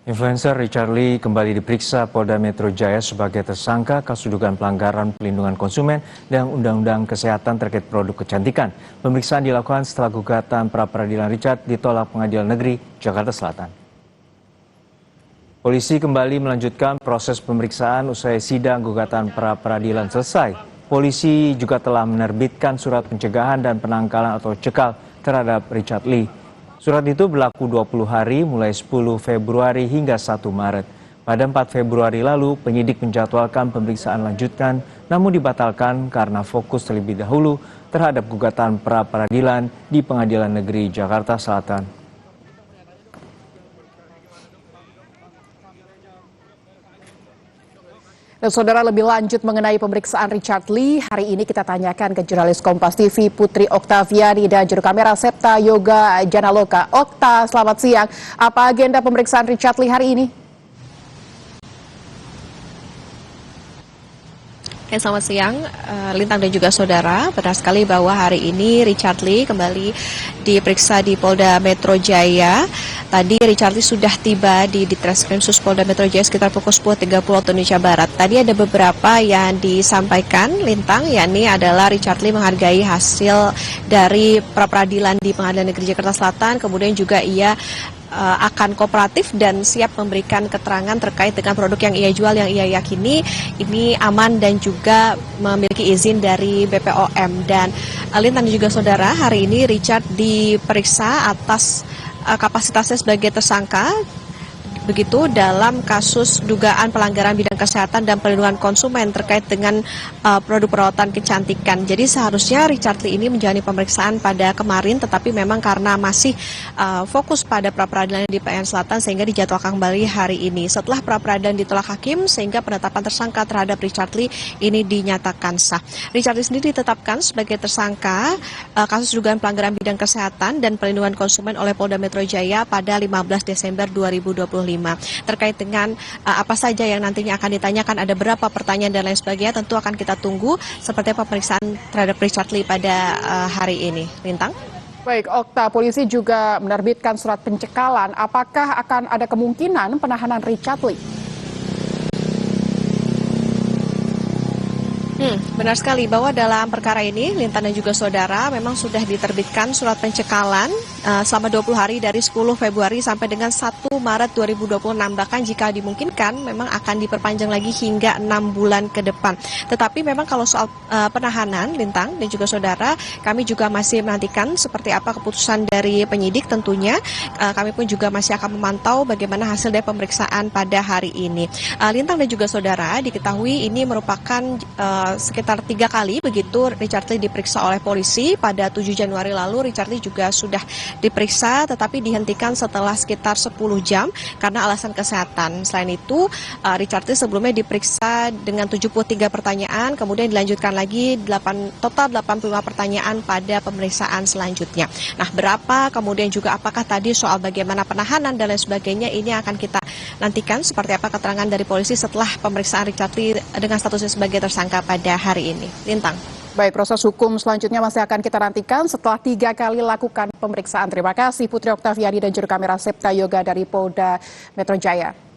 Influencer Richard Lee kembali diperiksa Polda Metro Jaya sebagai tersangka kasus dugaan pelanggaran pelindungan konsumen dan Undang-Undang Kesehatan terkait produk kecantikan. Pemeriksaan dilakukan setelah gugatan pra-peradilan Richard ditolak Pengadilan Negeri Jakarta Selatan. Polisi kembali melanjutkan proses pemeriksaan usai sidang gugatan pra-peradilan selesai. Polisi juga telah menerbitkan surat pencegahan dan penangkalan atau cekal terhadap Richard Lee. Surat itu berlaku 20 hari mulai 10 Februari hingga 1 Maret. Pada 4 Februari lalu, penyidik menjadwalkan pemeriksaan lanjutan namun dibatalkan karena fokus terlebih dahulu terhadap gugatan pra-peradilan di Pengadilan Negeri Jakarta Selatan. Dan saudara, lebih lanjut mengenai pemeriksaan Richard Lee, hari ini kita tanyakan ke jurnalis Kompas TV Putri Oktaviani dan juru kamera Septa Yoga Janaloka. Okta, selamat siang. Apa agenda pemeriksaan Richard Lee hari ini? Selamat siang, Lintang dan juga saudara. Benar sekali bahwa hari ini Richard Lee kembali diperiksa di Polda Metro Jaya. Tadi Richard Lee sudah tiba di Ditreskrim Sus Polda Metro Jaya sekitar pukul 10.30 waktu Indonesia Barat. Tadi ada beberapa yang disampaikan Lintang, yakni adalah Richard Lee menghargai hasil dari pra-peradilan di Pengadilan Negeri Jakarta Selatan. Kemudian juga ia akan kooperatif dan siap memberikan keterangan terkait dengan produk yang ia jual yang ia yakini ini aman dan juga memiliki izin dari BPOM. Dan Lintang dan juga saudara, hari ini Richard diperiksa atas kapasitasnya sebagai tersangka begitu dalam kasus dugaan pelanggaran bidang kesehatan dan perlindungan konsumen terkait dengan produk perawatan kecantikan. Jadi seharusnya Richard Lee ini menjalani pemeriksaan pada kemarin, tetapi memang karena masih fokus pada pra-peradilan di PN Selatan sehingga dijadwalkan kembali hari ini. Setelah pra-peradilan ditolak hakim sehingga penetapan tersangka terhadap Richard Lee ini dinyatakan sah. Richard Lee sendiri ditetapkan sebagai tersangka kasus dugaan pelanggaran bidang kesehatan dan perlindungan konsumen oleh Polda Metro Jaya pada 15 Desember 2025. Terkait dengan apa saja yang nantinya akan ditanyakan, ada berapa pertanyaan dan lain sebagainya, tentu akan kita tunggu seperti apa pemeriksaan terhadap Richard Lee pada hari ini. Lintang? Baik, Okta, polisi juga menerbitkan surat pencekalan. Apakah akan ada kemungkinan penahanan Richard Lee? Benar sekali bahwa dalam perkara ini Lintang dan juga saudara memang sudah diterbitkan surat pencekalan selama 20 hari dari 10 Februari sampai dengan 1 Maret 2026. Bahkan jika dimungkinkan memang akan diperpanjang lagi hingga 6 bulan ke depan. Tetapi memang kalau soal penahanan Lintang dan juga saudara, kami juga masih menantikan seperti apa keputusan dari penyidik tentunya. Kami pun juga masih akan memantau bagaimana hasil dari pemeriksaan pada hari ini. Lintang dan juga saudara, diketahui ini merupakan sekitar 3 kali begitu Richard Lee diperiksa oleh polisi. Pada 7 Januari lalu Richard Lee juga sudah diperiksa tetapi dihentikan setelah sekitar 10 jam karena alasan kesehatan. Selain itu Richard Lee sebelumnya diperiksa dengan 73 pertanyaan, kemudian dilanjutkan lagi total 85 pertanyaan pada pemeriksaan selanjutnya. Nah, berapa kemudian juga apakah tadi soal bagaimana penahanan dan lain sebagainya, ini akan kita nantikan seperti apa keterangan dari polisi setelah pemeriksaan Richard Lee dengan statusnya sebagai tersangka pada hari ini. Lintang. Baik, proses hukum selanjutnya masih akan kita nantikan setelah 3 kali lakukan pemeriksaan. Terima kasih Putri Oktaviani dan juru kamera Septa Yoga dari Polda Metro Jaya.